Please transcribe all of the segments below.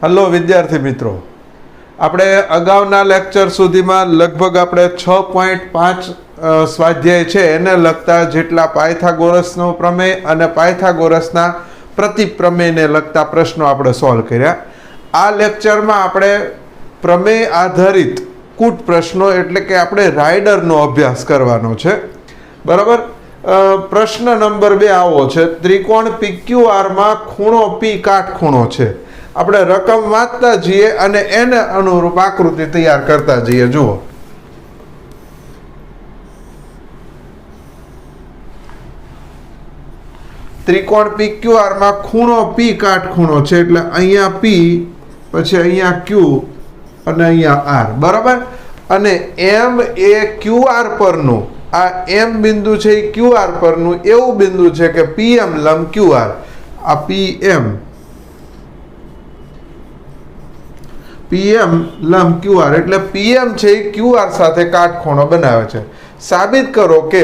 Hello વિદ્યાર્થી મિત્રો, આપણે અગાઉના લેક્ચર સુધીમાં લગભગ આપણે 6.5 સ્વાધ્યાય છે એને લગતા જેટલા પાયથાગોરસનો પ્રમેય અને પાયથાગોરસના પ્રતિપ્રમેયને લગતા પ્રશ્નો આપણે સોલ્વ કર્યા. આ લેક્ચરમાં આપણે પ્રમેય આધારિત કૂટ પ્રશ્નો એટલે કે આપણે રાઇડરનો અભ્યાસ કરવાનો છે. બરાબર. પ્રશ્ન નંબર 2 આવો છે. ત્રિકોણ PQR માં ખૂણો P કાટખૂણો છે. આપણે રકમ વાંચતા જઈએ અને એને અનુરૂપ આકૃતિ તૈયાર કરતા જઈએ. જુઓ, ત્રિકોણ PQR માં ખૂણો P કાટખૂણો છે એટલે અહીંયા P, પછી અહીંયા Q અને અહીંયા R. બરાબર. અને M એ QR પરનું, આ M બિંદુ છે એ QR પરનું એવું બિંદુ છે કે PM લંબ QR. આ PM લંબ QR એટલે PM છે એ QR સાથે કાટખૂણો બનાવે છે. સાબિત કરો કે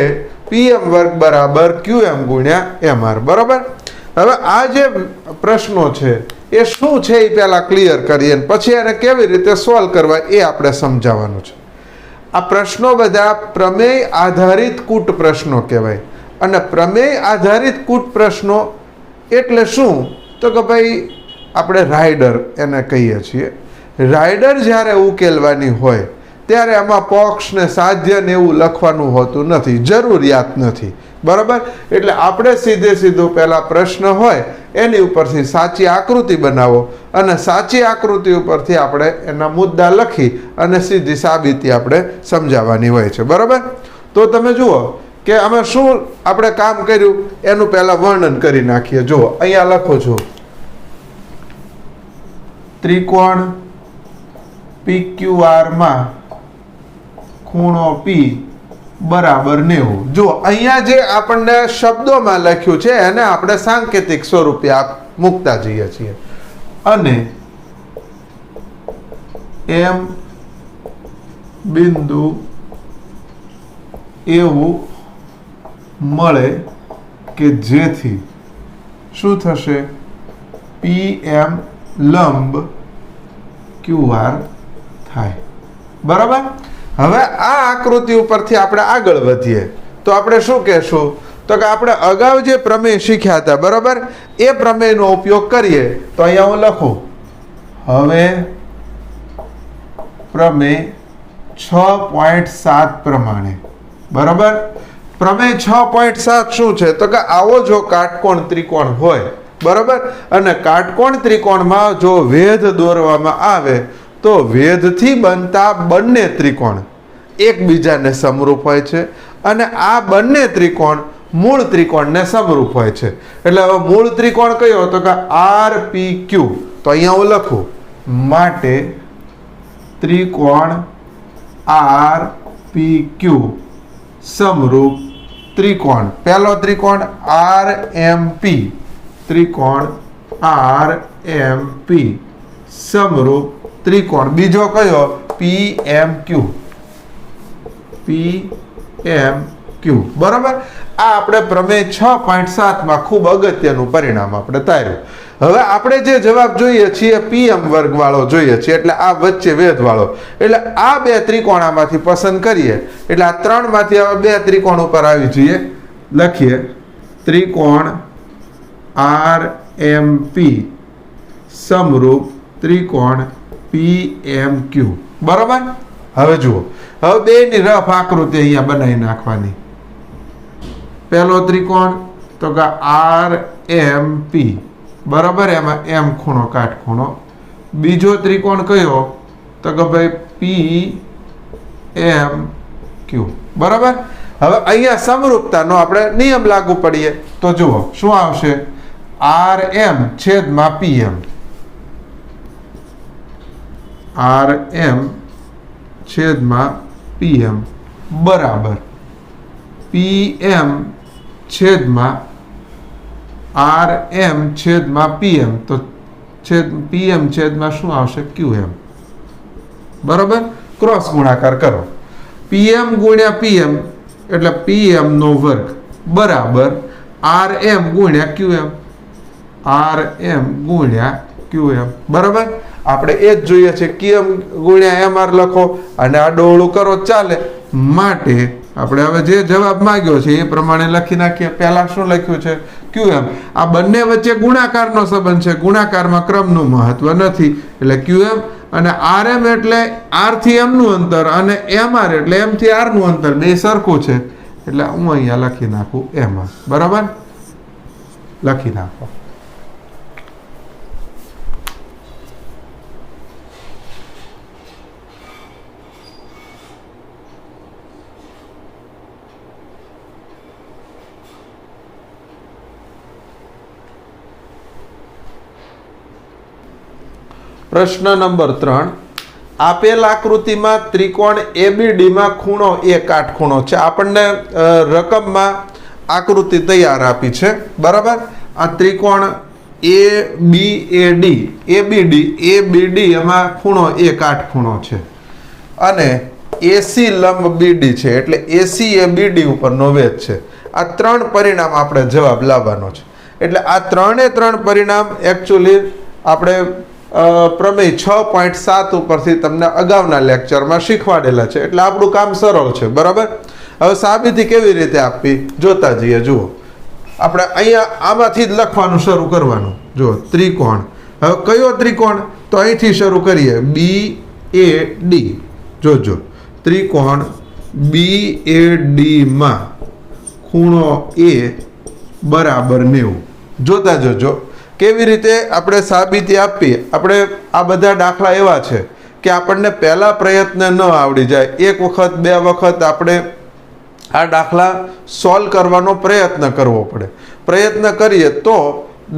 PM વર્ગ બરાબર QM ગુણ્યા MR. બરાબર. હવે આ જે પ્રશ્નો છે એ શું છે એ પહેલા ક્લિયર કરીએ, પછી એને કેવી રીતે સોલ્વ કરવા એ આપણે સમજાવવાનું છે. આ પ્રશ્નો બધા પ્રમેય આધારિત કૂટ પ્રશ્નો કહેવાય. અને પ્રમેય આધારિત કૂટ પ્રશ્નો એટલે શું? તો કે ભાઈ આપણે રાઇડર એને કહીએ છીએ. રાઇડર જ્યારે ઉકેલવાની હોય ત્યારે આમાં પક્ષ ને સાધ્ય ને એવું લખવાનું હોતું નથી, જરૂરિયાત નથી. બરાબર. એટલે આપણે સીધું પહેલા પ્રશ્ન હોય એની ઉપરથી સાચી આકૃતિ બનાવો અને સાચી આકૃતિ ઉપરથી આપણે એના મુદ્દા લખી અને સીધી સાબિતી આપણે સમજાવવાની હોય છે. બરાબર. તો તમે જુઓ કે આમાં શું આપણે કામ કર્યું એનું પહેલા વર્ણન કરી નાખીએ. જુઓ, અહીંયા લખો છો ત્રિકોણ PQR માં ખૂણો P બરાબર 90. જો અહીંયા જે આપણને શબ્દોમાં લખ્યું છે એને આપણે સાંકેતિક સ્વરૂપે મૂકતા જઈએ છીએ. અને M બિંદુ એવું મળે કે જેથી શું થશે? PM લંબ QR થાય. બરાબર. હવે આ આકૃતિ ઉપરથી આપણે આગળ વધીએ તો આપણે શું કહેશું? તો કે આપણે અગાઉ જે પ્રમેય શીખ્યા હતા, બરાબર, એ પ્રમેયનો ઉપયોગ કરીએ. તો અહીંયા હું લખું હવે પ્રમેય 6.7 પ્રમાણે. બરાબર. પ્રમેય 6.7 શું છે? તો કે આવો જો કાટકોણ ત્રિકોણ હોય, બરાબર, અને કાટકોણ ત્રિકોણમાં જો વેધ દોરવામાં આવે તો વેધથી બનતા બંને ત્રિકોણ એકબીજાને સમરૂપ હોય છે અને આ બંને ત્રિકોણ મૂળ ત્રિકોણને સમરૂપ હોય છે. એટલે હવે મૂળ ત્રિકોણ કયો? તો કે RPQ. તો અહીંયા હું લખું માટે ત્રિકોણ RPQ સમરૂપ ત્રિકોણ. પહેલો ત્રિકોણ RMP, ત્રિકોણ RMP સમરૂપ ત્રિકોણ. બીજો કયો? PMQ. બરાબર. આ આપણે પ્રમેય 6.7 માં ખૂબ અગત્યનું પરિણામ આપણે તાર્યું. હવે આપણે જે જવાબ જોઈએ છીએ PM વર્ગ વાળો જોઈએ છીએ, એટલે આ વચ્ચે વેધ વાળો. એટલે આ બે ત્રિકોણ આમાંથી પસંદ કરીએ એટલે આ ત્રણમાંથી હવે બે ત્રિકોણ ઉપર આવી જઈએ. લખીએ ત્રિકોણ RMP સમરૂપ ત્રિકોણ PMQ. બરાબર. હવે જુઓ, હવે બેની રફ આકૃતિ અહીંયા બનાવી નાખવાની. પહેલો ત્રિકોણ તો કે RMP, બરાબર, એમાં M ખૂણો કાટખૂણો. બીજો ત્રિકોણ કયો? તો કે ભાઈ PMQ. બરાબર. હવે અહીંયા સમરૂપતાનો આપણે નિયમ લાગુ પડીએ તો જુઓ શું આવશે? RM છેદમાં PM. RM છેદમાં PM બરાબર PM છેદમાં RM છેદમાં PM. તો PM છેદમાં શું આવશે? QM. બરાબર. ક્રોસ ગુણાકાર કરો. PM ગુણ્યા PM એટલે PM નો વર્ગ બરાબર RM ગુણ્યા QM. RM ગુણ્યા QM. બરાબર. આપણે એ જ જોઈએ છે QM ગુણ્યા MR લખો અને આ ડોળું કરો ચાલે માટે આપણે હવે જે જવાબ માંગ્યો છે એ પ્રમાણે લખી નાખીએ પહેલા શું લખ્યું છે QM આ બંને વચ્ચે ગુણાકારનો સંબંધ છે ગુણાકારમાં ક્રમનું મહત્વ નથી એટલે QM અને RM એટલે R થી M નું અંતર અને MR એટલે M થી R નું અંતર બે સરખું છે એટલે હું અહીંયા લખી નાખું MR બરાબર લખી નાખો પ્રશ્ન નંબર 3 આપેલ આકૃતિમાં ત્રિકોણ ABD માં ખૂણો A કાટખૂણો છે આપણને રકમમાં આકૃતિ તૈયાર આપી છે બરાબર આ ત્રિકોણ ABD એમાં ખૂણો A કાટખૂણો છે અને AC લંબ BD છે એટલે AC એ BD ઉપરનો વેધ છે આ ત્રણ પરિણામ આપણે જવાબ લાવવાનો છે એટલે આ ત્રણે ત્રણ પરિણામ એકચ્યુઅલી આપણે પ્રમેય 6.7 ઉપરથી તમને અગાઉના લેક્ચરમાં શીખવાડેલા છે એટલે આપણું કામ સરળ છે બરાબર હવે સાબિતી કેવી રીતે આપવી જોતા જઈએ જુઓ આપણે અહીંયા આમાંથી જ લખવાનું શરૂ કરવાનું જુઓ ત્રિકોણ હવે કયો ત્રિકોણ તો અહીંથી શરૂ કરીએ BAD જોજો ત્રિકોણ BAD માં ખૂણો A બરાબર 90 જોતા જોજો કેવી રીતે આપણે સાબિતી આપીએ આપણે આ બધા દાખલા એવા છે કે આપણને પહેલા પ્રયત્ન ન આવડી જાય એક વખત બે વખત આપણે આ દાખલા સોલ્વ કરવાનો પ્રયત્ન કરવો પડે પ્રયત્ન કરીએ તો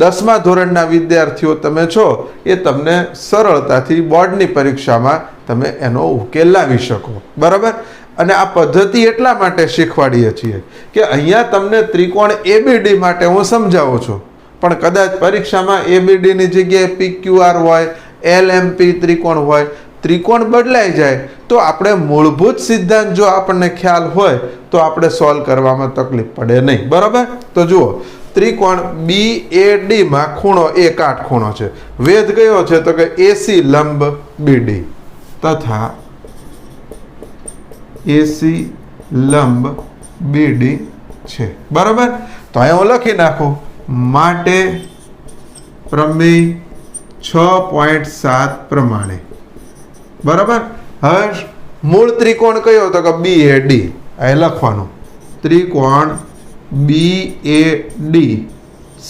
10મા ધોરણના વિદ્યાર્થીઓ તમે છો એ તમને સરળતાથી બોર્ડની પરીક્ષામાં તમે એનો ઉકેલ લાવી શકો બરાબર અને આ પદ્ધતિ એટલા માટે શીખવાડીએ છીએ કે અહીંયા તમને ત્રિકોણ ABD માટે હું સમજાવું છું પણ કદાચ પરીક્ષામાં ABD ની જગ્યાએ PQR હોય LMP ત્રિકોણ હોય ત્રિકોણ બદલાઈ જાય તો આપણે મૂળભૂત સિદ્ધાંત જો આપણને ખ્યાલ હોય તો આપણે સોલ્વ કરવામાં તકલીફ પડે નહીં બરાબર તો જુઓ ત્રિકોણ BAD માં ખૂણો A કાટખૂણો છે વેધ કયો છે તો કે AC લંબ BD તથા AC લંબ BD છે બરાબર તો અહીંયા હું લખી નાખું માટે પ્રમેય 6.7 પ્રમાણે બરાબર હવે મૂળ ત્રિકોણ કયો તો કે BAD અહીં લખવાનું ત્રિકોણ BAD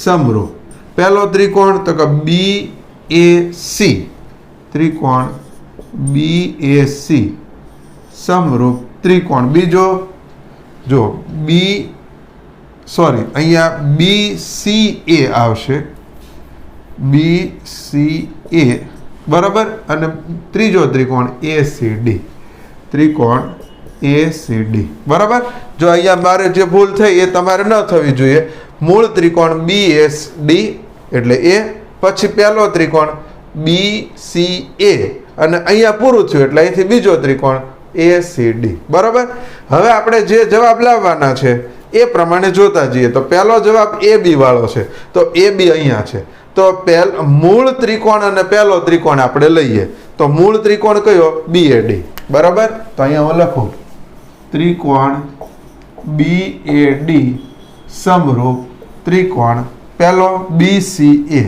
સમરૂપ પહેલો ત્રિકોણ તો કે BAC ત્રિકોણ BAC સમરૂપ ત્રિકોણ બીજો જો અહીંયા BCA આવશે BCA બરાબર અને ત્રીજો ત્રિકોણ ACD ત્રિકોણ ACD બરાબર જો અહીંયા મારે જે ભૂલ થઈ એ તમારે ન થવી જોઈએ મૂળ ત્રિકોણ BSD એટલે A પછી પહેલો ત્રિકોણ BCA અને અહીંયા પૂરું થયું એટલે અહીંથી બીજો ત્રિકોણ ACD બરાબર હવે આપણે જે જવાબ લાવવાના છે એ પ્રમાણે જોતા જઈએ તો પહેલો જવાબ AB વાળો છે તો AB અહીંયા છે તો મૂળ ત્રિકોણ અને પહેલો ત્રિકોણ આપણે લઈએ તો મૂળ ત્રિકોણ કયો BAD બરાબર તો અહીંયા હું લખું ત્રિકોણ BAD સમરૂપ ત્રિકોણ પહેલો BCA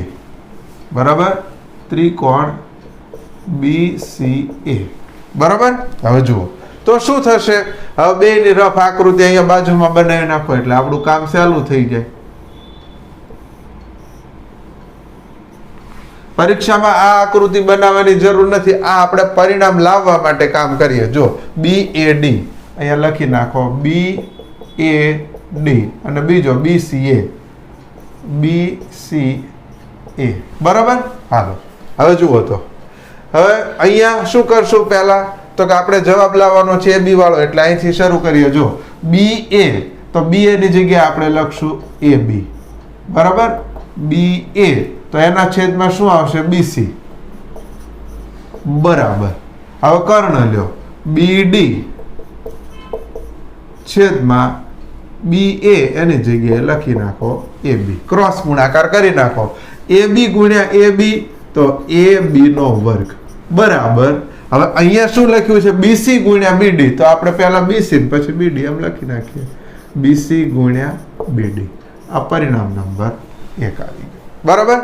બરાબર ત્રિકોણ BCA બરાબર હવે જુઓ તો શું થશે હવે બેની રફ આકૃતિ અહીંયા બાજુમાં બનાવી નાખો એટલે આપણું કામ સહેલું થઈ જાય પરીક્ષામાં આ આકૃતિ બનાવવાની જરૂર નથી આ આપણે પરિણામ લાવવા માટે કામ કરીએ જો BAD અહીંયા લખી નાખો BAD અને બીજો BCA બરાબર હાલો હવે જુઓ તો હવે અહીંયા શું કરશું પહેલા તો કે આપણે જવાબ લાવવાનો છે AB વાળો એટલે અહીંથી શરૂ કરીએ જો BA તો BA ની જગ્યાએ આપણે લખશું AB બરાબર BA તો એના છેદમાં શું આવશે BC બરાબર હવે કર્ણ લ્યો BD છેદમાં BA એની જગ્યાએ લખી નાખો AB ક્રોસ ગુણાકાર કરી નાખો AB ગુણ્યા AB તો AB નો વર્ગ બરાબર, હવે અહીંયા શું લખ્યું છે BC ગુણ્યા BD, તો આપણે પહેલા BC ને પછી BD એમ લખી નાખીએ, BC ગુણ્યા BD. આ પરિણામ નંબર 1 આવી ગયો. બરાબર.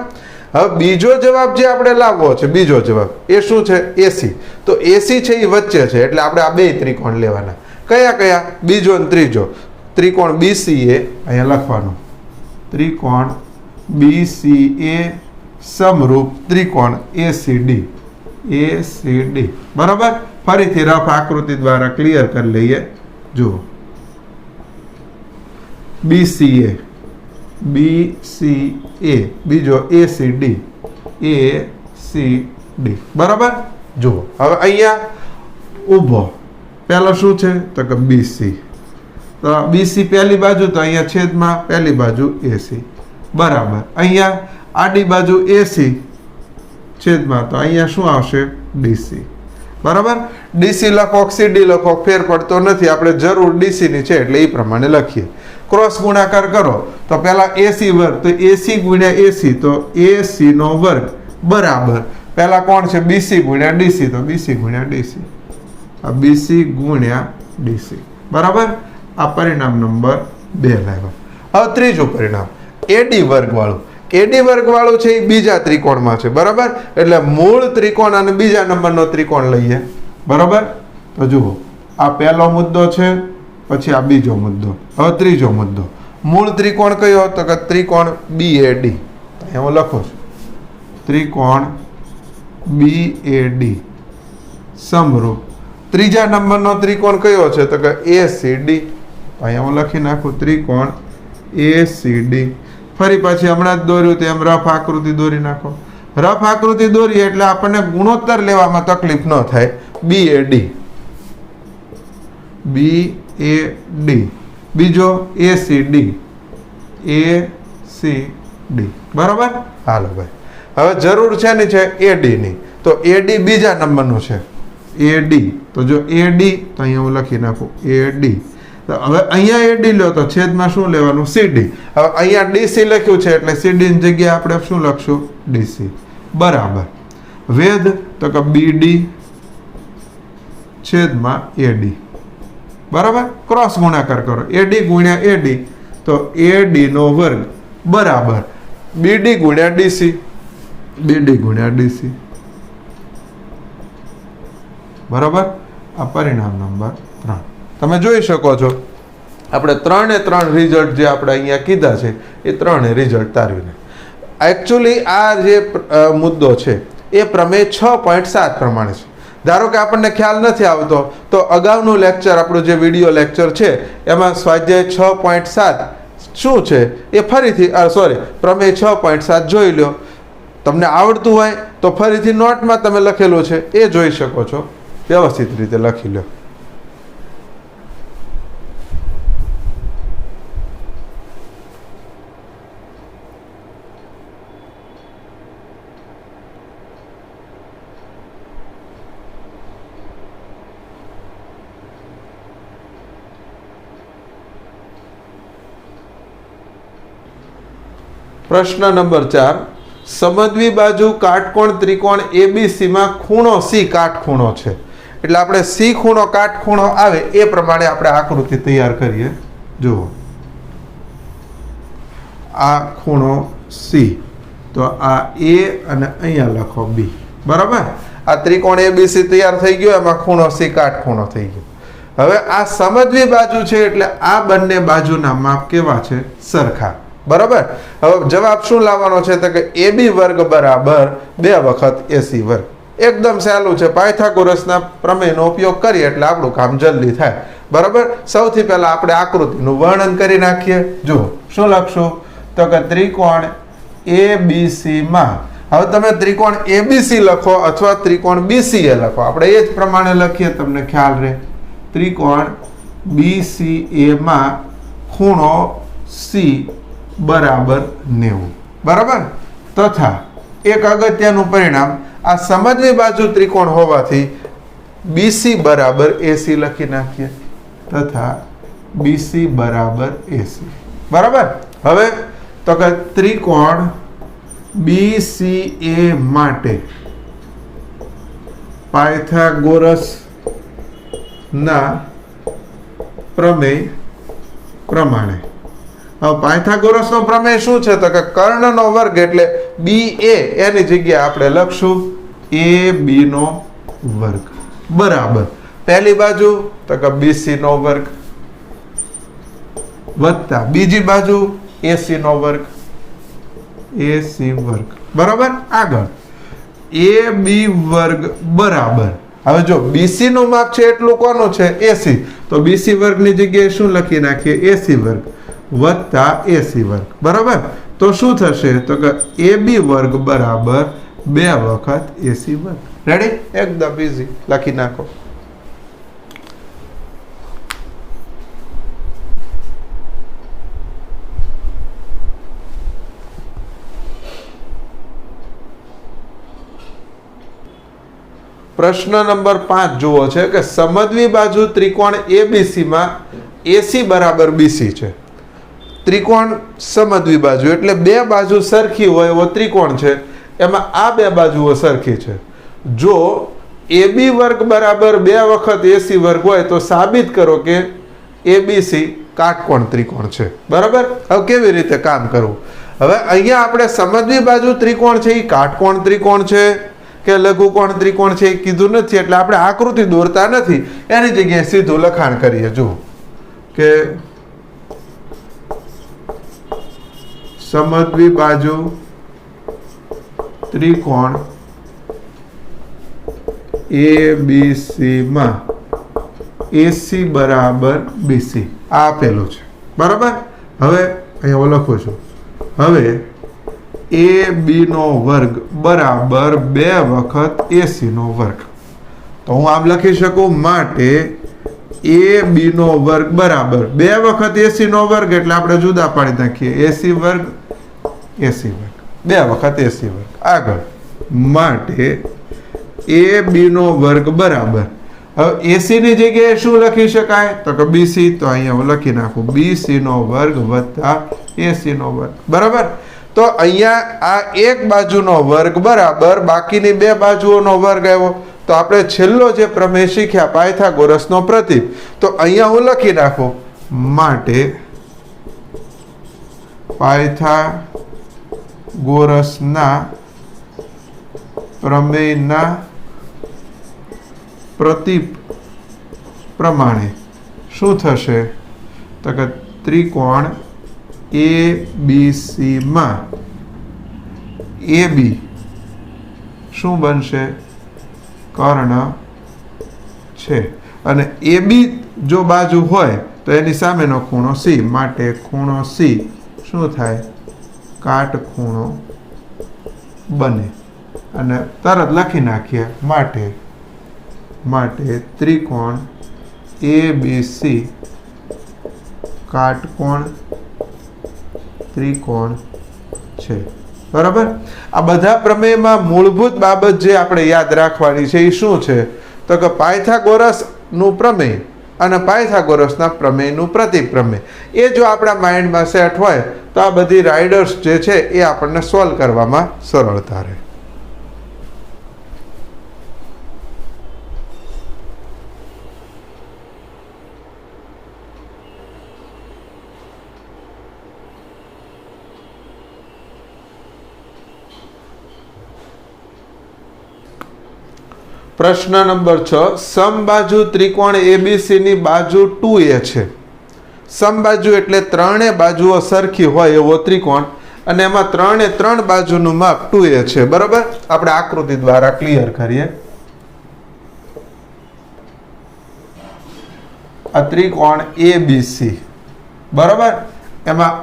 હવે બીજો જવાબ જે આપણે લાવવો છે, બીજો જવાબ એ શું છે AC. તો AC છે એ વચ્ચે છે, એટલે આપણે આ બે ત્રિકોણ લેવાના. કયા કયા? બીજો ને ત્રીજો. ત્રિકોણ BCA અહીંયા લખવાનું, ત્રિકોણ BCA સમરૂપ ત્રિકોણ ACD. ACD બરાબર. ફરીથી રફ આકૃતિ દ્વારા ક્લિયર કરી લઈએ. જુઓ, BCA, બીજો ACD, ACD બરાબર. જુઓ હવે અહીંયા ઊભો પહેલો શું છે તો કે BC, તો BC પહેલી બાજુ, તો અહીંયા છેદમાં પહેલી બાજુ AC બરાબર. અહીંયા આડી બાજુ AC છેદમાં, તો અહીંયા શું આવશે DC બરાબર. DC લખો CD લખો ફેર પડતો નથી, આપણે જરૂર DC ની છે એટલે એ પ્રમાણે લખીએ. ક્રોસ ગુણાકાર કરો તો પહેલા AC વર્ગ, તો AC ગુણ્યા AC, તો AC નો વર્ગ બરાબર, પહેલા કોણ છે BC ગુણ્યા DC, તો BC ગુણ્યા DC, આ BC ગુણ્યા DC બરાબર. આ પરિણામ નંબર 2 લાવ્યા. હવે ત્રીજું પરિણામ AD વર્ગ વાળું. AD વર્ગ વાળું છે એ બીજા ત્રિકોણમાં છે બરાબર, એટલે મૂળ ત્રિકોણ અને બીજા નંબરનો ત્રિકોણ લઈએ બરાબર. તો જુઓ, આ પહેલો મુદ્દો છે, પછી આ બીજો મુદ્દો, હવે ત્રીજો મુદ્દો. મૂળ ત્રિકોણ કયો તો કે ત્રિકોણ BAD. અહીંયા હું લખું છું, ત્રિકોણ BAD સમરૂપ ત્રીજા નંબરનો ત્રિકોણ કયો છે તો કે ACD. અહીંયા હું લખી નાખું, ત્રિકોણ ACD. ફરી પાછી હમણાં જ દોર્યું તેમ રફ આકૃતિ દોરી નાખો. રફ આકૃતિ દોરીએ એટલે આપણને ગુણોત્તર લેવામાં તકલીફ ન થાય. BAD, BAD, બીજો ACD, ACD બરાબર. હાલો ભાઈ, હવે જરૂર છે ને છે AD ની, તો AD બીજા નંબરનું છે AD, તો જો AD તો અહીંયા હું લખી નાખું AD. તો હવે અહીંયા AD લો તો છેદમાં શું લેવાનું CD. હવે અહીંયા DC લખ્યું છે એટલે CD ની જગ્યાએ આપણે શું લખશું DC બરાબર. વેધ તો કે BD છેદમાં AD બરાબર. ક્રોસ ગુણાકાર કરો, AD ગુણ્યા AD, તો AD નો વર્ગ બરાબર BD ગુણ્યા DC, BD ગુણ્યા DC બરાબર. આ પરિણામ નંબર 3. તમે જોઈ શકો છો આપણે 3 એ 3 રિઝલ્ટ જે આપણે અહીંયા કીધા છે એ 3 રિઝલ્ટ તારવીને. એકચ્યુઅલી આ જે મુદ્દો છે એ પ્રમેય 6.7 પ્રમાણે છે. ધારો કે આપણને ખ્યાલ નથી આવતો તો અગાઉનું લેક્ચર, આપણું જે વિડીયો લેક્ચર છે એમાં સ્વાધ્યાય 6.7 શું છે એ ફરીથી પ્રમેય 6.7 જોઈ લો. તમને આવડતું હોય તો ફરીથી નોટમાં તમે લખેલું છે એ જોઈ શકો છો, વ્યવસ્થિત રીતે લખી લો. પ્રશ્ન નંબર 4, સમદ્વિ બાજુ કાટકોણ ત્રિકોણ ABC માં ખૂણો C કાટખૂણો છે. એટલે આપણે C ખૂણો કાટખૂણો આવે એ પ્રમાણે આપણે આકૃતિ તૈયાર કરીએ. જુઓ, આ ખૂણો C, તો આ A અને અહીંયા લખો B બરાબર. આ ત્રિકોણ ABC તૈયાર થઈ ગયો, એમાં ખૂણો C કાટખૂણો થઈ ગયો. હવે આ સમદ્વિ બાજુ છે એટલે આ બંને બાજુના માપ કેવા છે? સરખા બરાબર. હવે જવાબ શું લાવવાનો છે તો કે AB વર્ગ બરાબર 2 વખત AC વર્ગ. એકદમ સહેલું છે, પાયથાગોરસના પ્રમેયનો ઉપયોગ કરીએ એટલે આપણું કામ જલ્દી થાય બરાબર. સૌથી પહેલા આપણે આકૃતિનું વર્ણન કરી નાખીએ. જુઓ શું લખશું તો કે ત્રિકોણ ABC માં, હવે તમે ત્રિકોણ ABC લખો અથવા ત્રિકોણ BCA લખો, આપણે એ જ પ્રમાણે લખીએ, તમને ખ્યાલ રહે. ત્રિકોણ BCA માં ખૂણો C બરાબર 90 બરાબર. તથા એક અગત્યનું પરિણામ, આ સમદ્વિ બાજુ ત્રિકોણ હોવાથી BC બરાબર AC લખી નાખીએ, તથા BC બરાબર AC બરાબર. હવે તો કે ત્રિકોણ BCA માટે પાયથાગોરસ ના પ્રમેય પ્રમાણે. હવે પાયથાગોરસ નો પ્રમેય શું છે તો કે કર્ણનો વર્ગ એટલે BA એની જગ્યાએ આપણે લખશું AB નો વર્ગ બરાબર પહેલી બાજુ તો કે BC નો વર્ગ વત્તા બીજી બાજુ AC નો વર્ગ AC વર્ગ બરાબર. આગળ AB વર્ગ બરાબર હવે જો BC નું માપ છે એટલું કોનું છે AC તો BC વર્ગની જગ્યાએ શું લખી નાખીએ AC વર્ગ વત્તા AC વર્ગ બરાબર. તો શું થશે તો કે AB વર્ગ બરાબર 2 વખત AC વર્ગ. રેડી એકદમ ઈઝી લખી નાખો. પ્રશ્ન નંબર 5 જુઓ છે કે સમદ્વિ બાજુ ત્રિકોણ ABC માં AC બરાબર BC છે. ત્રિકોણ સમદ્વિ બાજુ એટલે બે બાજુ સરખી હોય એવો ત્રિકોણ છે એમાં આ બે બાજુઓ સરખી છે. જો AB વર્ગ બરાબર 2 વખત AC વર્ગ હોય તો સાબિત કરો કે ABC કાટકોણ ત્રિકોણ છે બરાબર. હવે કેવી રીતે કામ કરવું હવે અહીંયા આપણે સમદ્વિ બાજુ ત્રિકોણ છે એ કાટકોણ ત્રિકોણ છે કે લઘુકોણ ત્રિકોણ છે એ કીધું નથી એટલે આપણે આકૃતિ દોરતા નથી એની જગ્યાએ સીધું લખાણ કરીએ. જુઓ કે સમદ્વિ બાજુ ત્રિકોણ ABC માં AC બરાબર BC આ આપેલું છે બરાબર. હવે અહીંયા લખું છું હવે AB નો વર્ગ બરાબર 2 વખત AC નો વર્ગ. તો હું આમ લખી શકું માટે AB નો વર્ગ બરાબર 2 વખત AC નો વર્ગ એટલે આપણે જુદા પાડી નાખીએ AC વર્ગ AC વર્ગ 2 વખત AC વર્ગ. આગળ માટે AB નો વર્ગ બરાબર હવે AC ની જગ્યાએ શું લખી શકાય તો કે BC તો અહીંયા લખી નાખું BC નો વર્ગ વત્તા AC નો વર્ગ બરાબર. તો અહીંયા આ એક બાજુનો વર્ગ બરાબર બાકીની બે બાજુઓનો વર્ગ આવ્યો. તો આપણે છેલ્લો જે પ્રમેય શીખ્યા પાયથાગોરસનો પ્રતીક તો અહીંયા હું લખી નાખું માટે પાયથાગોરસના પ્રમેયના પ્રતીક પ્રમાણે શું થશે તો કે ત્રિકોણ ABC માં AB શું બનશે કર્ણ છે અને AB જો બાજુ હોય તો એની સામેનો ખૂણો C માટે ખૂણો C શું થાય કાટખૂણો બને અને તરત લખી નાખીએ માટે ત્રિકોણ ABC કાટકોણ ત્રિકોણ છે બરાબર. આ બધા પ્રમેયમાં મૂળભૂત બાબત જે આપણે યાદ રાખવાની છે એ શું છે તો કે પાયથાગોરસ નું પ્રમેય અને પાયથાગોરસના પ્રમેયનું પ્રતીક પ્રમેય એ જો આપણા માઇન્ડમાં સેટ હોય તો આ બધી રાઇડર્સ જે છે એ આપણને સોલ્વ કરવામાં સરળતા રહે. પ્રશ્ન નંબર 6 સમબાજુ ત્રિકોણ ABC ની બાજુ 2A છે. સમબાજુ એટલે ત્રણે બાજુઓ સરખી હોય એવો ત્રિકોણ અને એમાં ત્રણે ત્રણ બાજુનું માપ 2A છે બરાબર. આપણે આકૃતિ દ્વારા ક્લિયર કરીએ. આ ત્રિકોણ ABC બરાબર એમાં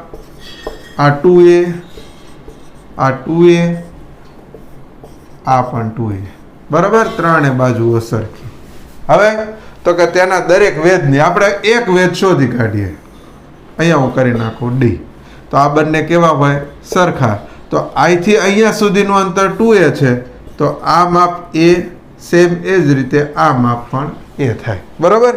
આ 2A આ 2A આ પણ 2A બરાબર ત્રણે બાજુઓ સરખી. હવે તો કે તેના દરેક વેધની આપણે એક વેધ શોધી કાઢીએ. અહીંયા હું કરી નાખું D તો આ બંને કેવા હોય સરખા. તો અહીંથી અહીંયા સુધીનું અંતર 2A છે તો આ માપ A સેમ એ જ રીતે આ માપ પણ A થાય બરાબર.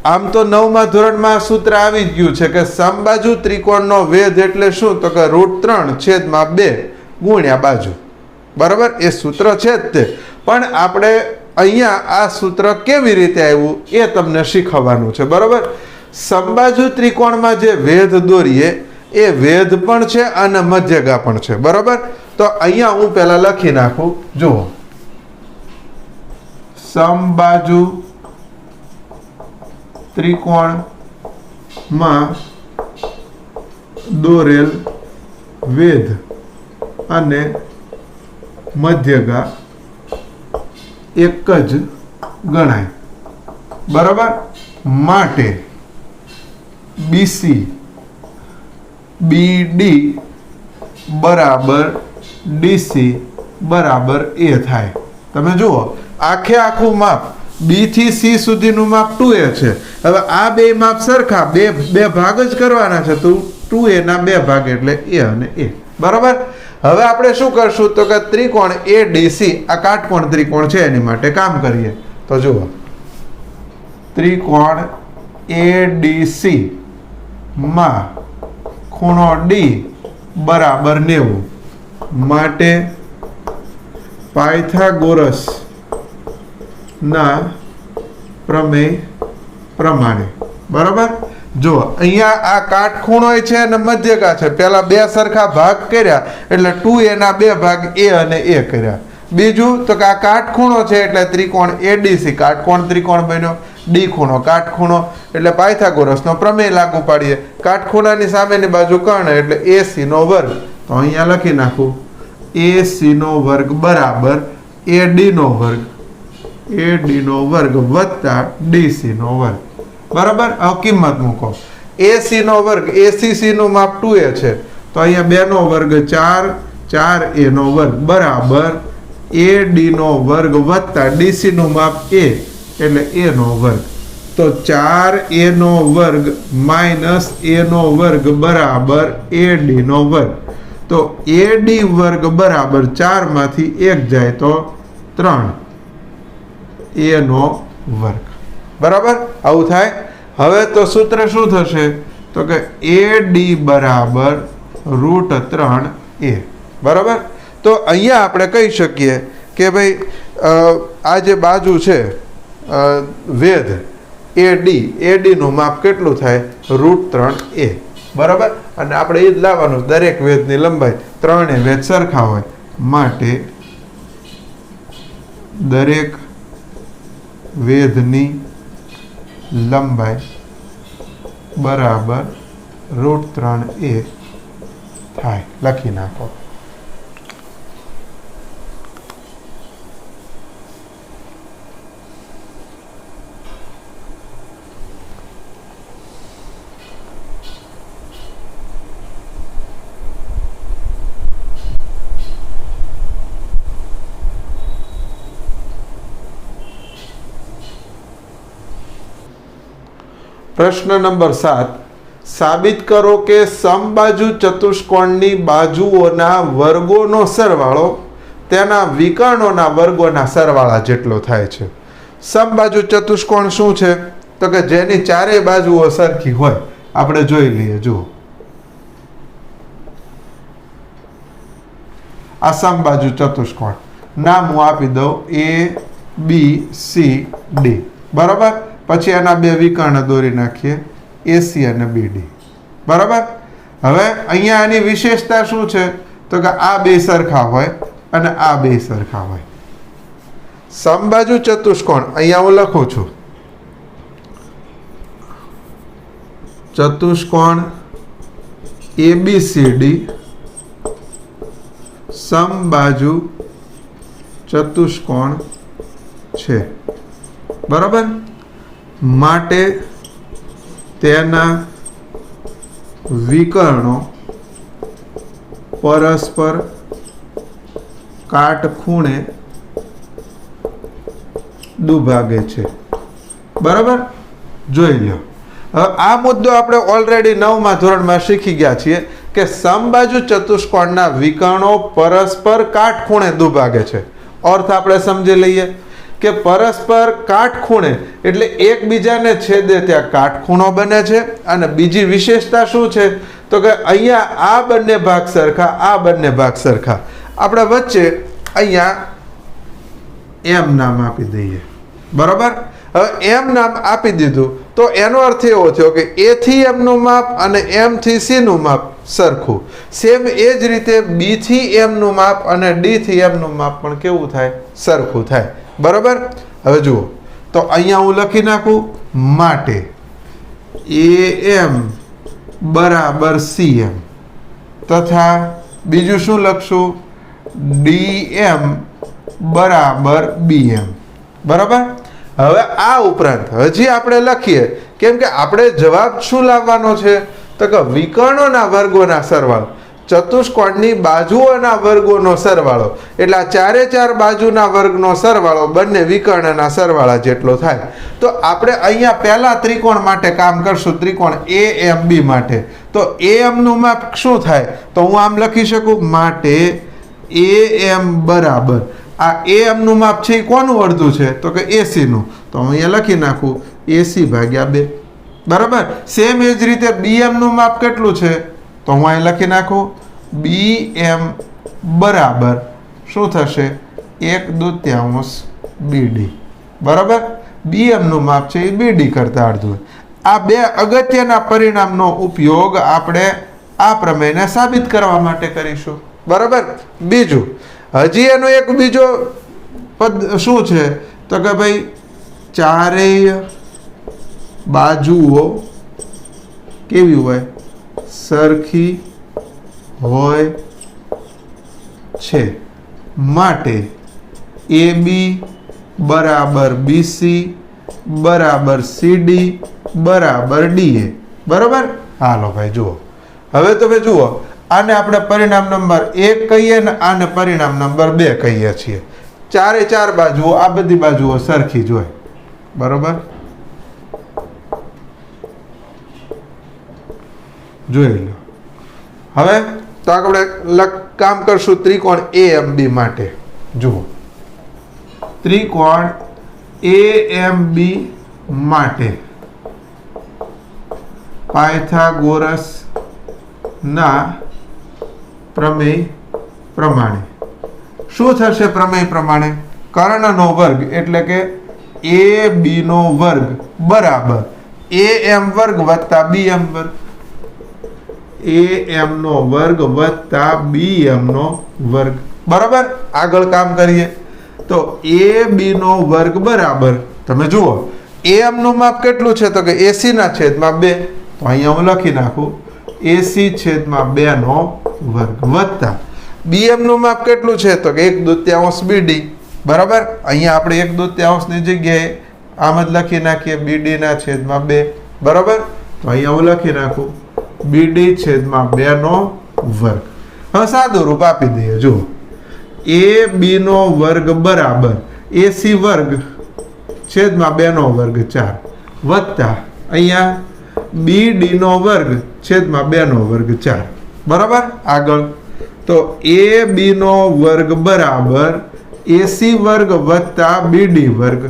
આમ તો 9મા ધોરણમાં સૂત્ર આવી ગયું છે કે સમબાજુ ત્રિકોણનો વેધ એટલે શું તો કે √3/2 ગુણ્યા બાજુ, બરાબર? એ સૂત્ર છે જ તે, પણ આપણે અહીંયા આ સૂત્ર કેવી રીતે આવ્યું એ તમને શીખવવાનું છે, બરાબર? સમબાજુ ત્રિકોણમાં જે વેધ દોરીએ એ વેધ પણ છે અને મધ્યગા પણ છે, બરાબર? તો અહીંયા હું પહેલા લખી નાખું, જુઓ, સમબાજુ ત્રિકોણમાં દોરેલ વેધ અને મધ્યગા એક જ ગણાય, બરાબર? માટે BC BD બરાબર DC બરાબર A થાય. તમે જુઓ, આખે આખું માપ B થી C સુધીનું માપ 2A છે. હવે આ બે માપ સરખા, બે ભાગ જ કરવાના છે, તો 2A ના બે ભાગ એટલે A અને A, બરાબર? હવે આપણે શું કરશું તો કે ત્રિકોણ ADC, આ કાટકોણ ત્રિકોણ છે એની માટે કામ કરીએ. તો જુઓ, ત્રિકોણ ADC માં ખૂણો D બરાબર 90 માટે પાયથાગોરસ ના પ્રમેય પ્રમાણે, બરાબર? જો અહીંયા આ કાટખૂણો છે અને મધ્યગા છે, પહેલા બે સરખા ભાગ કર્યા એટલે 2A ના બે ભાગ A અને A કર્યા. બીજું તો કે આ કાટખૂણો છે એટલે ત્રિકોણ ADC, કાટકોણ ત્રિકોણ બન્યો. D ખૂણો, કાટખૂણો એટલે પાયથાગોરસનો પ્રમેય લાગુ પાડીએ. કાટખૂણાની સામેની બાજુ કર્ણ એટલે AC નો વર્ગ. તો અહીંયા લખી નાખું, AC નો વર્ગ બરાબર AD નો વર્ગ, AD નો વર્ગ વત્તા DC નો વર્ગ, બરાબર? હવે કિંમત મૂકો. AC નો વર્ગ, ACC નું માપ 2A છે, તો અહીંયા 2 નો વર્ગ 4, 4A નો વર્ગ બરાબર AD નો વર્ગ વત્તા DC નું માપ A એટલે A નો વર્ગ. તો 4A નો વર્ગ માઇનસ A નો વર્ગ બરાબર AD નો વર્ગ. તો AD વર્ગ બરાબર 4 માંથી 1 જાય તો 3 A નો વર્ગ, બરાબર? આવું થાય. હવે તો સૂત્ર શું થશે તો કે AD બરાબર √3A, બરાબર? તો અહીંયા આપણે કહી શકીએ કે ભાઈ આ જે બાજુ છે વેધ AD નું માપ કેટલું થાય? √3A, બરાબર? અને આપણે એ જ લાવવાનું, દરેક વેધની લંબાઈ, ત્રણે વેધ સરખા હોય માટે દરેક વેધની લંબાઈ બરાબર √3A થાય. લખી નાખો. પ્રશ્ન નંબર 7, સાબિત કરો કે સમબાજુ ચતુષ્કોણની બાજુઓના વર્ગોનો સરવાળો તેના વિકર્ણોના વર્ગોના સરવાળા જેટલો થાય છે. સમબાજુ ચતુષ્કોણ શું છે તો કે જેની ચારેય બાજુઓ સરખી હોય. આપણે જોઈ લઈએ. જુઓ, આ સમબાજુ ચતુષ્કોણ, નામ હું આપી દઉં ABCD, બરાબર? પછી એના બે વિકર્ણ દોરી નાખીએ, AC અને BD, બરાબર? હવે અહીંયા આની વિશેષતા શું છે તો કે આ બે સરખા હોય અને આ બે સરખા હોય. સમબાજુ ચતુષ્કોણ અહીંયા હું લખું છું, ચતુષ્કોણ ABCD સમબાજુ ચતુષ્કોણ છે, બરાબર? માટે તેના વિકર્ણો પરસ્પર કાટખૂણે દુભાગે છે, બરાબર? જોઈ લો. હવે આ મુદ્દો આપણે ઓલરેડી 9મા ધોરણમાં શીખી ગયા છીએ કે સમબાજુ ચતુષ્કોણના વિકર્ણો પરસ્પર કાટખૂણે દુભાગે છે. અર્થ આપણે સમજી લઈએ કે પરસ્પર કાટખૂણે એટલે એકબીજાને છેદે ત્યાં કાટખૂણો બને છે. અને બીજી વિશેષતા શું છે તો કે અહીંયા આ બંને ભાગ સરખા, આ બંને ભાગ સરખા. આપણે વચ્ચે અહીંયા એમ નામ આપી દઈએ, બરાબર. હવે એમ નામ આપી દીધું તો એનો અર્થ એવો થયો કે એ થી એમનું માપ અને એમ થી સીનું માપ સરખું. સેમ એ જ રીતે બી થી એમનું માપ અને ડી થી એમનું માપ પણ કેવું થાય? સરખું થાય, બરાબર. હવે જુઓ તો અહીંયા હું લખી નાખું માટે AM બરાબર CM તથા બીજું શું લખશું? DM બરાબર BM, બરાબર. હવે આ ઉપરાંત હજી આપણે લખીએ, કેમ કે આપણે જવાબ શું લાવવાનો છે? તો કે વિકર્ણોના વર્ગોના સરવાળો, ચતુષ્કોણની બાજુઓના વર્ગોનો સરવાળો, એટલે આ ચારે ચાર બાજુના વર્ગનો સરવાળો બંને વિકર્ણના સરવાળા જેટલો થાય. તો આપણે અહીંયા પહેલા ત્રિકોણ માટે કામ કરશું, ત્રિકોણ AMB માટે. તો AM નું માપ શું થાય? તો હું આમ લખી શકું માટે AM બરાબર, આ AM નું માપ છે એ કોનું અડધું છે? તો કે AC નું. તો હું અહીંયા લખી નાખું AC ભાગ્યા 2, બરાબર. સેમ એ જ રીતે BM નું માપ કેટલું છે? તો હું અહીં લખી નાખું BM બરાબર શું થશે? 1/2 BD, બરાબર. BM નું માપ છે એ BD કરતા અડધું. આ બે અગત્યના પરિણામનો ઉપયોગ આપણે આ પ્રમેયને સાબિત કરવા માટે કરીશું, બરાબર. બીજું હજી એનો એક બીજો પદ શું છે? તો કે ભાઈ ચારેય બાજુઓ કેવી હોય? સરખી હોય છે માટે AB બરાબર BC બરાબર CD બરાબર DA, બરાબર. હાલો ભાઈ જુઓ, હવે તમે જુઓ, આને આપણે પરિણામ નંબર 1 કહીએ ને આને પરિણામ નંબર 2 કહીએ છીએ. ચારે ચાર બાજુઓ, આ બધી બાજુઓ સરખી જ હોય, બરાબર. જોઈ લો. હવે તો આપણે કામ કરશું ત્રિકોણ AMB માટે. જુઓ, ત્રિકોણ AMB માટે પાયથાગોરસ ના પ્રમેય પ્રમાણે શું થશે? પ્રમેય પ્રમાણે કર્ણનો વર્ગ એટલે કે AB નો વર્ગ બરાબર AM વર્ગ વત્તા BM વર્ગ, AM નો વર્ગ વત્તા BM નો વર્ગ, બરાબર. આગળ કામ કરીએ તો AB નો વર્ગ બરાબર, તમે જુઓ AM નું માપ કેટલું છે? તો કે AC ના છેદમાં 2. તો અહીંયા હું લખી નાખું AC છેદમાં 2 નો વર્ગ વત્તા BM નું માપ કેટલું છે? તો કે 1/2 BD, બરાબર. અહીંયા આપણે 1/2 ની જગ્યાએ આમ જ લખી નાખીએ BD ના છેદમાં 2, બરાબર. તો અહીંયા હું લખી નાખું BD છેદમાં 2 નો વર્ગ. હવે સાદું રૂપ આપી દઈએ. જુઓ AB નો વર્ગ બરાબર AC વર્ગ છેદમાં 2 નો વર્ગ 4 વત્તા અહીંયા BD નો વર્ગ છેદમાં 2 નો વર્ગ 4, બરાબર. આગળ તો AB નો વર્ગ બરાબર AC વર્ગ વત્તા BD વર્ગ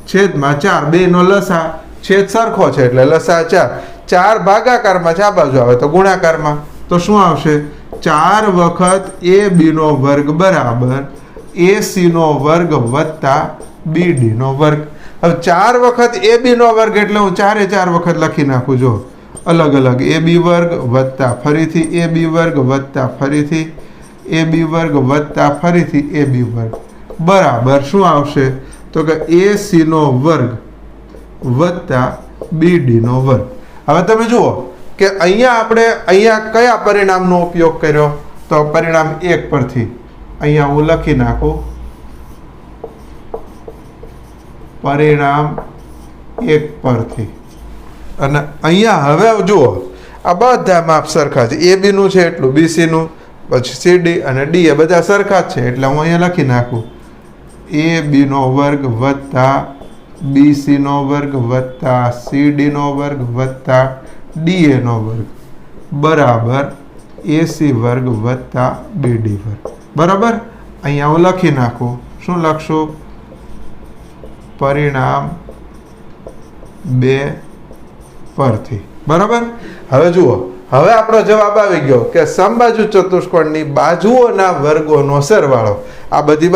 છેદમાં 4, 2 નો લસા, છેદ સરખો છે એટલે લસા 4. 4 ભાગાકારમાં છે, આ બાજુ આવે તો ગુણાકારમાં. તો શું આવશે? 4 વખત AB નો વર્ગ બરાબર AC નો વર્ગ વત્તા BD નો વર્ગ. હવે 4 વખત AB નો વર્ગ એટલે હું 4 એ 4 વખત લખી નાખું. જો અલગ અલગ AB વર્ગ વત્તા ફરીથી AB વર્ગ વત્તા ફરીથી AB વર્ગ વત્તા ફરીથી AB વર્ગ બરાબર શું આવશે? તો કે AC નો વર્ગ વત્તા BD નો વર્ગ. હવે તમે જુઓ કે અહીંયા આપણે કયા પરિણામનો ઉપયોગ કર્યો? તો પરિણામ 1 પરથી અહીંયા હું લખી નાખું પરિણામ 1 પરથી. અને અહીંયા હવે જુઓ આ બધા માપ સરખા છે. AB નું છે એટલું, BC નું, પછી CD અને D એ બધા સરખા જ છે એટલે હું અહીંયા લખી નાખું AB નો વર્ગ વત્તા BC નો વર્ગ વત્તા CD નો વર્ગ વત્તા DA નો વર્ગ બરાબર AC વર્ગ વત્તા BD વર્ગ, બરાબર. અહીંયા હું લખી નાખું. શું લખશું? પરિણામ 2 પરથી, બરાબર. હવે જુઓ હવે આપણો જવાબ આવી ગયો કે સમબાજુ ચતુષ્કોણની બાજુઓના વર્ગોનો સરવાળો, આ બધી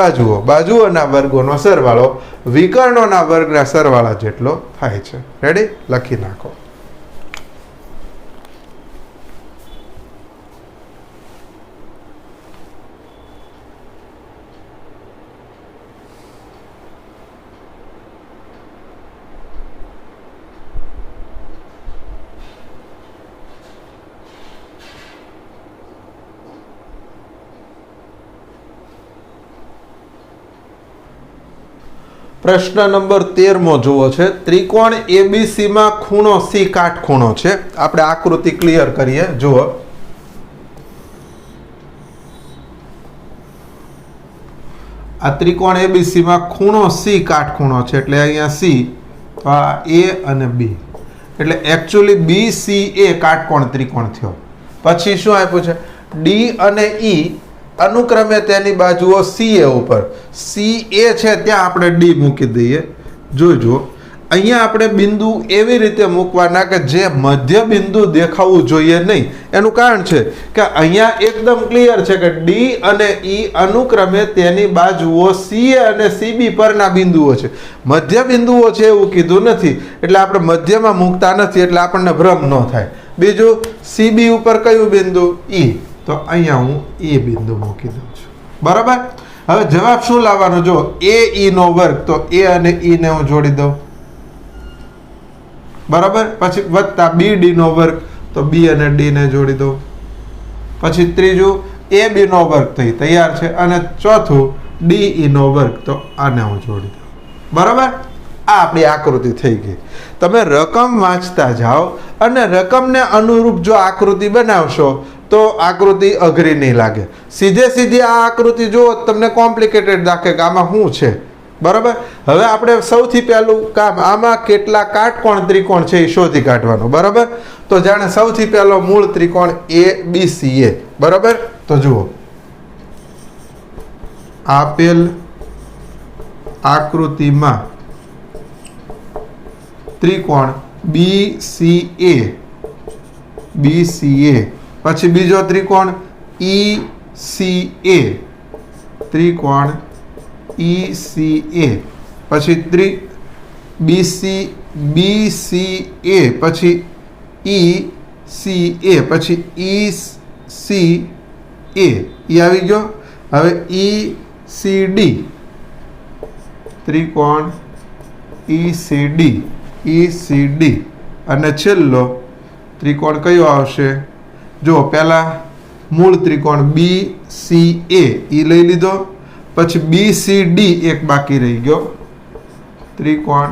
બાજુઓના વર્ગોનો સરવાળો વિકર્ણોના વર્ગના સરવાળા જેટલો થાય છે. રેડી? લખી નાખો. પ્રશ્ન નંબર 13મો જુઓ છે. ત્રિકોણ એબીસી માં ખૂણો સી કાટખૂણો છે. આપણે આકૃતિ ક્લિયર કરીએ. જુઓ, આ ત્રિકોણ એબીસી માં ખૂણો સી કાટખૂણો છે, એટલે અહીંયા સી, તો આ એ અને બી, એટલે એકચ્યુઅલી બી સી એ કાટકોણ ત્રિકોણ થયો. પછી શું આપ્યું છે? ડી અને ઈ અનુક્રમે તેની બાજુઓ CA ઉપર, CA છે ત્યાં આપણે D મૂકી દઈએ. જોજો, અહીંયા આપણે બિંદુ એવી રીતે મૂકવાના કે જે મધ્ય બિંદુ દેખાવું જોઈએ નહીં. એનું કારણ છે કે અહીંયા એકદમ ક્લિયર છે કે D અને E અનુક્રમે તેની બાજુઓ CA અને CB પરના બિંદુઓ છે, મધ્ય બિંદુઓ છે એવું કીધું નથી, એટલે આપણે મધ્યમાં મૂકતા નથી, એટલે આપણને ભ્રમ ન થાય. બીજું, CB ઉપર કયું બિંદુ? E, તો અહીંયા હું એ બિંદુ મૂકી દઉં છું. બરાબર? હવે જવાબ શું લાવવાનો? જો એ ઈ નો વર્ગ, તો એ અને ઈ ને હું જોડી દઉં. બરાબર? પછી વત્તા બી ડી નો વર્ગ, તો બી અને ડી ને જોડી દઉં. પછી ત્રીજું એ બી નો વર્ગ થઈ તૈયાર છે, અને ચોથું ડી ઈ નો વર્ગ, તો આને હું જોડી દઉં. બરાબર? આ આપણી આકૃતિ થઈ ગઈ. તમે રકમ વાંચતા જાઓ અને રકમને અનુરૂપ જો આકૃતિ બનાવશો તો આકૃતિ અઘરી નહીં લાગે. સીધી આ આકૃતિ જુઓ તમને કોમ્પ્લિકેટેડ લાગે કે આમાં શું છે. બરાબર? હવે આપણે સૌથી પહેલું કામ, આમાં કેટલા કાટકોણ ત્રિકોણ છે એ શોધી કાઢવાનું. બરાબર? તો જાણે સૌથી પહેલો મૂળ ત્રિકોણ ABCA. બરાબર? તો જુઓ, આપેલ આકૃતિમાં ત્રિકોણ BCA, પછી બીજો ત્રિકોણ ECA, ત્રિકોણ ECA, પછી BCA, પછી ECA, પછી ECA, એ આવી ગયો. હવે ECD, ત્રિકોણ ECD, અને છેલ્લો ત્રિકોણ કયો આવશે? જો પહેલા મૂળ ત્રિકોણ BCA એ લઈ લીધો, પછી BCD એક બાકી રહી ગયો, ત્રિકોણ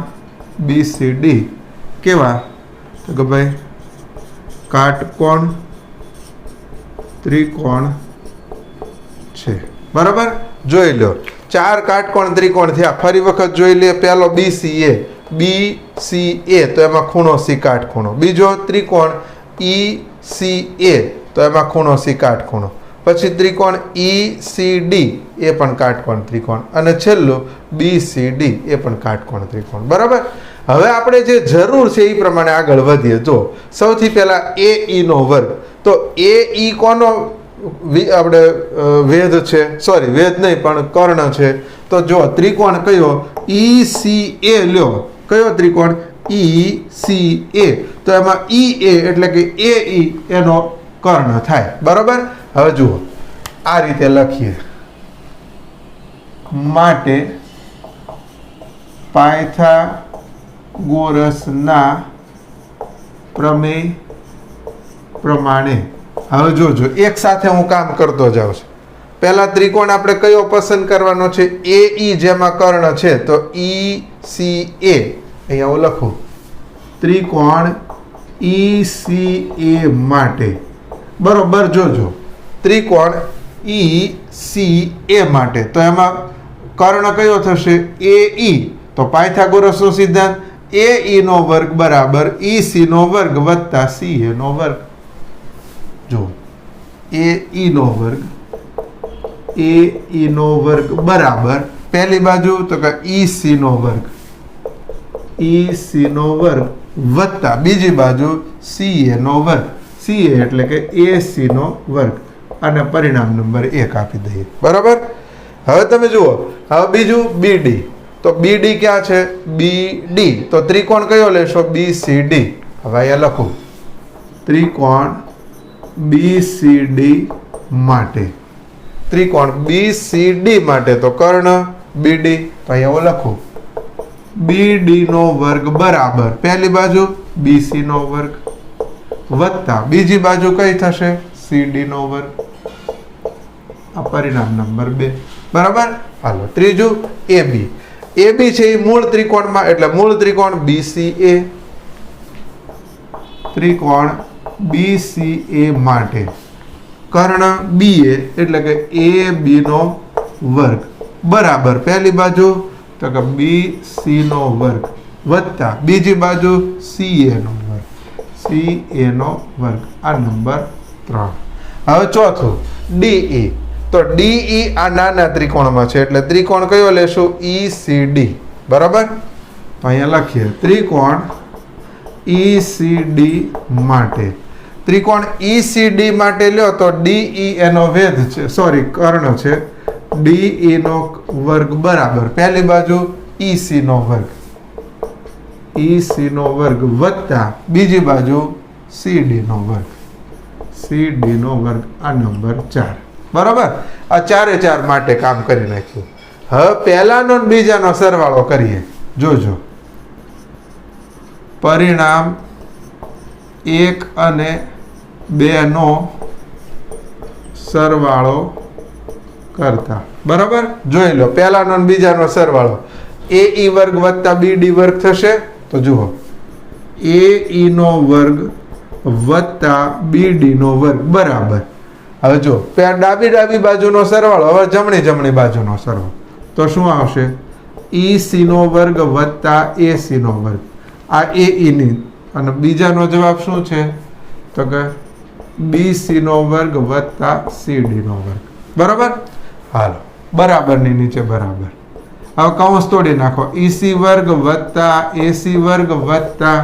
BCD કેવા? તો કે ભાઈ કાટકોણ ત્રિકોણ છે. બરાબર? જોઈ લો, 4 કાટકોણ ત્રિકોણ થયા. ફરી વખત જોઈ લે. પહેલો BCA, તો એમાં ખૂણો સી કાટખૂણો. બીજો ત્રિકોણ ECA, તો એમાં ખૂણો સી કાટખૂણો. પછી ત્રિકોણ ECD, એ પણ કાટકોણ ત્રિકોણ. અને છેલ્લું BCD, એ પણ કાટકોણ ત્રિકોણ. બરાબર? હવે આપણે જે જરૂર છે એ પ્રમાણે આગળ વધીએ. જો સૌથી પહેલા AE નો વર્ગ, તો AE કોનો આપણે વેધ છે? સોરી, વેધ નહીં પણ કર્ણ છે. તો જો ત્રિકોણ કયો? ECA લ્યો. કયો ત્રિકોણ? ECA, તો એમાં EA એટલે કે AE એનો કર્ણ થાય. બરાબર? હવે જુઓ, આ રીતે લખીએ. માટે પાયથાગોરસના પ્રમેય પ્રમાણે, હવે જોજો એક સાથે હું કામ કરતો જાઉં છું. પહેલા ત્રિકોણ આપણે કયો પસંદ કરવાનો છે? AE, જેમાં કર્ણ છે, તો ECA અહીંયા હું લખું. ત્રિકોણ ECA માટે, બરોબર, જોજો ત્રિકોણ ECA માટે, તો એમાં કર્ણ કયો થશે? AE, તો પાયથાગોરસનો સિદ્ધાંત AE નો વર્ગ બરાબર EC નો વર્ગ વત્તા CA નો વર્ગ. જો AE નો વર્ગ બરાબર પહેલી બાજુ તો કે EC નો વર્ગ વત્તા બીજી બાજુ CA નો વર્ગ. CA એટલે કે AC નો વર્ગ અને પરિણામ નંબર 1 આપી દઈએ બરાબર। હવે તમે જુઓ હવે બીજું BD તો BD ક્યાં છે BD તો ત્રિકોણ કયો લેશો BCD હવે અહીંયા લખો ત્રિકોણ BCD માટે ત્રિકોણ BCD માટે તો કર્ણ BD તો અહીંયા લખો BD નો વર્ગ બરાબર પહેલી બાજુ BC નો વર્ગ વત્તા બીજી બાજુ કઈ થશે CD નો વર્ગ આ પરિણામ નંબર 2 બરાબર। હાલો ત્રીજું AB AB છે એ મૂળ ત્રિકોણમાં એટલે મૂળ ત્રિકોણ BCA ત્રિકોણ BCA માટે કર્ણ BA એટલે કે AB નો વર્ગ બરાબર પહેલી બાજુ તો કે BC નો વર્ગ વત્તા બીજી બાજુ CA નો વર્ગ CA નો વર્ગ આ નંબર 3। હવે ચોથું DE તો DE આ નાના ત્રિકોણમાં છે એટલે ત્રિકોણ કયો લેશું ECD બરાબર તો અહીંયા લખીએ ત્રિકોણ ECD માટે ત્રિકોણ ECD માટે લ્યો તો DE એનો વેધ છે સોરી કર્ણ છે DE નો વર્ગ બરાબર પહેલી બાજુ EC નો વર્ગ EC નો વર્ગ વત્તા બીજી બાજુ CD નો વર્ગ CD નો વર્ગ આ નંબર 4 બરાબર। આ ચારે ચાર માટે કામ કરી નાખ્યું। હવે પહેલાનો અને બીજાનો સરવાળો કરીએ જોજો પરિણામ 1 અને 2 નો સરવાળો કરતા બરાબર જોઈ લો પહેલાનો અને બીજાનો સરવાળો AE વર્ગ વત્તા BD વર્ગ થશે તો જુઓ AE નો વર્ગ વત્તા BD નો વર્ગ બરાબર હવે જો ડાબી બાજુનો સરવાળો હવે જમણી બાજુનો સરવાળો તો શું આવશે EC નો વર્ગ વત્તા AC નો વર્ગ આ AE ની અને બીજાનો જવાબ શું છે તો કે BC નો વર્ગ વત્તા CD નો વર્ગ બરાબર। હાલો બરાબરની નીચે બરાબર હવે કૌંસ તોડી નાખો EC વર્ગ વત્તા AC વર્ગ વત્તા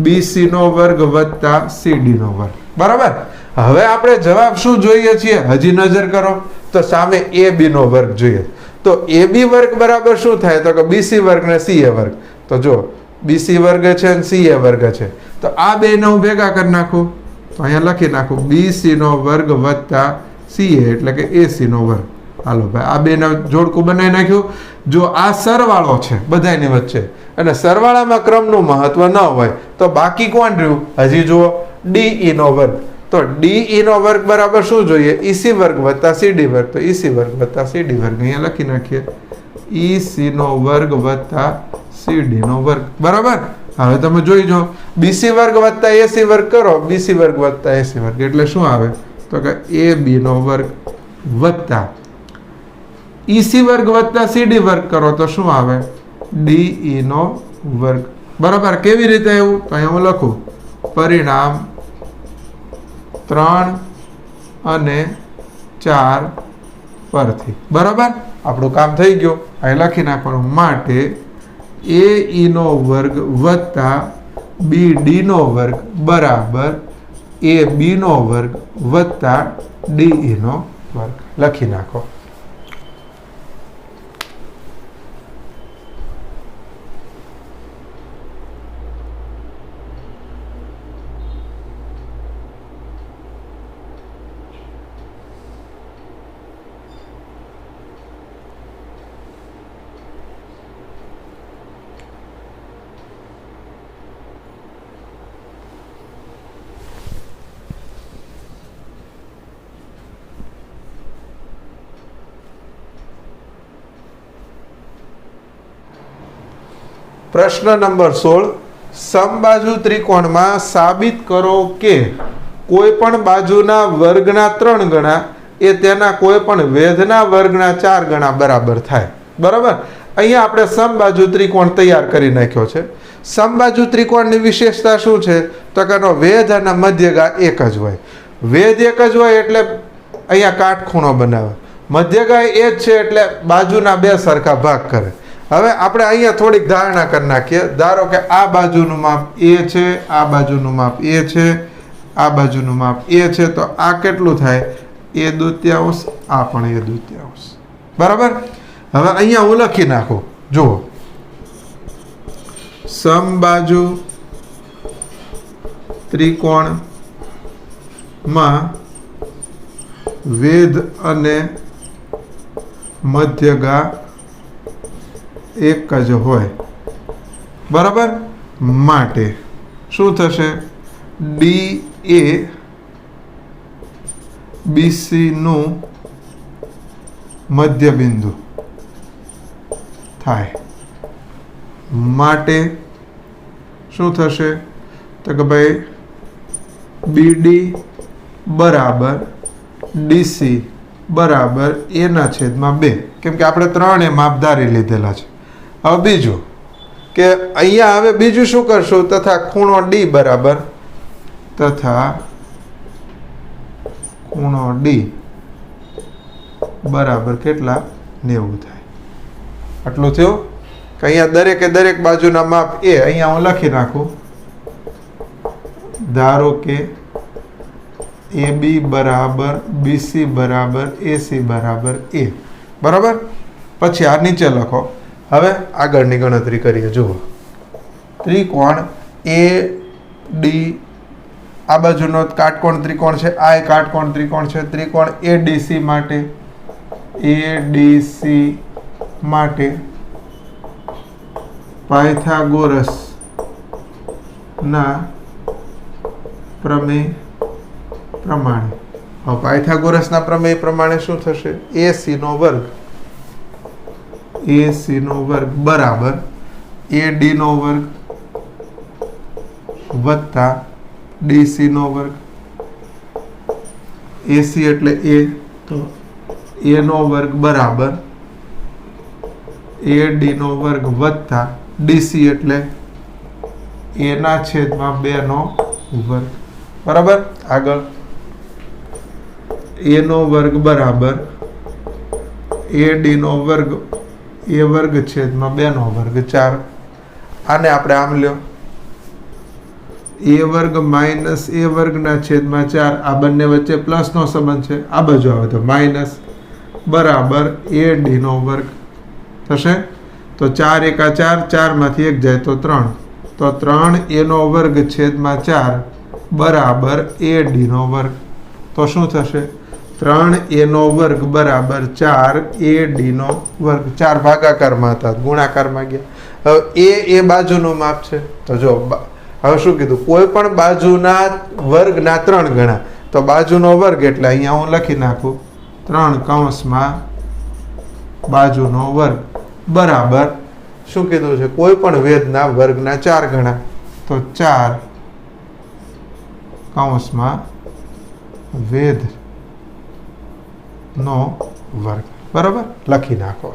BC નો વર્ગ વત્તા CD નો વર્ગ બરાબર। હવે આપણે જવાબ શું જોઈએ છીએ હજી નજર કરો તો સામે AB નો વર્ગ જોઈએ તો AB વર્ગ બરાબર શું થાય તો કે BC વર્ગ ને CA વર્ગ તો જો BC વર્ગ છે અને CA વર્ગ છે તો આ બે ને હું ભેગા કરી નાખું તો અહીંયા લખી નાખું BC નો વર્ગ વત્તા CA એટલે કે AC નો વર્ગ। હાલો ભાઈ આ બે ને જોડકું બનાવી નાખ્યું। જો આ સરવાળો છે બધાની વચ્ચે અને સરવાળામાં ક્રમનું મહત્વ ન હોય તો બાકી કોણ રહ્યું હજી જુઓ DE નો વર્ગ તો DE નો વર્ગ બરાબર શું જોઈએ EC વર્ગ વત્તા CD વર્ગ તો EC વર્ગ વત્તા CD વર્ગ અહીંયા લખી નાખીએ EC નો વર્ગ વત્તા CD નો વર્ગ બરાબર। હવે તમે જોઈ જો BC વર્ગ વત્તા AC વર્ગ કરો BC વર્ગ વત્તા AC વર્ગ એટલે શું આવે તો કે AB નો વર્ગ વત્તા EC વર્ગ વત્તા CD વર્ગ કરો તો શું આવે DE નો વર્ગ બરાબર। કેવી રીતે એવું તો અહીંયા હું લખું પરિણામ 3 અને 4 પરથી બરાબર આપણું કામ થઈ ગયું। અહીં લખી નાખવાનું માટે AE નો વર્ગ વત્તા BD નો વર્ગ બરાબર AB નો વર્ગ વત્તા DE નો વર્ગ લખી નાખો। પ્રશ્ન નંબર 16 સમબાજુ ત્રિકોણમાં સાબિત કરો કે કોઈ પણ બાજુના વર્ગના 3 ગણા એ તેના કોઈ પણ વેધના વર્ગના 4 ગણા બરાબર થાય બરાબર। અહીંયા આપણે સમબાજુ ત્રિકોણ તૈયાર કરી નાખ્યો છે। સમબાજુ ત્રિકોણની વિશેષતા શું છે તો કે એનો વેધ અને મધ્યગા એક જ હોય। વેધ એક જ હોય એટલે અહીંયા કાટખૂણો બનાવે, મધ્યગા એ જ છે એટલે બાજુના બે સરખા ભાગ કરે હવે આપણે અહીંયા થોડીક ધારણા કરી નાખીએ. ધારો કે આ બાજુનું માપ a છે, આ બાજુનું માપ a છે, આ બાજુનું માપ a છે, તો આ કેટલું થાય? a દૂત્યાંશ, આ પણ a દૂત્યાંશ. બરાબર. હવે અહીંયા હું લખી નાખું. જુઓ, સમબાજુ ત્રિકોણમાં વેધ અને મધ્યગા એક જ હોય. બરાબર. માટે શું થશે? ડી એ બીસી નું મધ્ય બિંદુ થાય. માટે શું થશે? તો કે ભાઈ બીડી બરાબર ડીસી બરાબર a ના છેદમાં 2, કેમ કે આપણે 3 એ માપ ધારી લીધેલા છે. હવે બીજું કે અહીંયા હવે બીજું શું કરશું? તથા ખૂણો ડી બરાબર કેટલા? 90 થાય. આટલું થયું કે અહીંયા દરેકે દરેક બાજુના માપ એ અહીંયા હું લખી નાખું. ધારો કે AB બરાબર BC બરાબર AC બરાબર A. બરાબર. પછી આ નીચે લખો. હવે આગળની ગણતરી કરીએ. જુઓ, ત્રિકોણ AD, આ બાજુનો કાટકોણ ત્રિકોણ છે, આ એક કાટકોણ ત્રિકોણ છે. ત્રિકોણ ADC માટે પાયથાગોરસ ના પ્રમેય પ્રમાણે. હવે પાયથાગોરસના પ્રમેય પ્રમાણે શું થશે? AC નો વર્ગ બરાબર AD નો વર્ગ વત્તા DC નો વર્ગ. AC એટલે A, તો A નો વર્ગ બરાબર AD નો વર્ગ વત્તા DC એટલે A ના છેદમાં 2 નો વર્ગ. બરાબર. આગળ A નો વર્ગ બરાબર AD નો વર્ગ, A વર્ગ છેદમાં 2 નો વર્ગ 4. આને આપણે આમ લ્યો, A વર્ગ માઇનસ A વર્ગના છેદમાં 4. આ બંને વચ્ચે પ્લસનો સંબંધ છે, આ બાજુ આવે તો માઇનસ બરાબર AD નો વર્ગ થશે. તો 4 એકા 4, 4 માંથી 1 જાય તો 3, તો 3A નો વર્ગ છેદમાં 4 બરાબર AD નો વર્ગ. તો શું થશે? 3A નો વર્ગ બરાબર 4AD નો વર્ગ. 4 ભાગાકારમાં હતા, ગુણાકારમાં ગયા. હવે એ બાજુનું માપ છે. તો જો હવે શું કીધું? કોઈ પણ બાજુના વર્ગના 3 ગણા. તો બાજુનો વર્ગ એટલે અહીંયા હું લખી નાખું 3 કૌંસમાં બાજુનો વર્ગ બરાબર શું કીધું છે? કોઈ પણ વેધના વર્ગના 4 ગણા. તો 4 કૌંસમાં વેધ નો વર્ગ. બરાબર. લખી નાખો.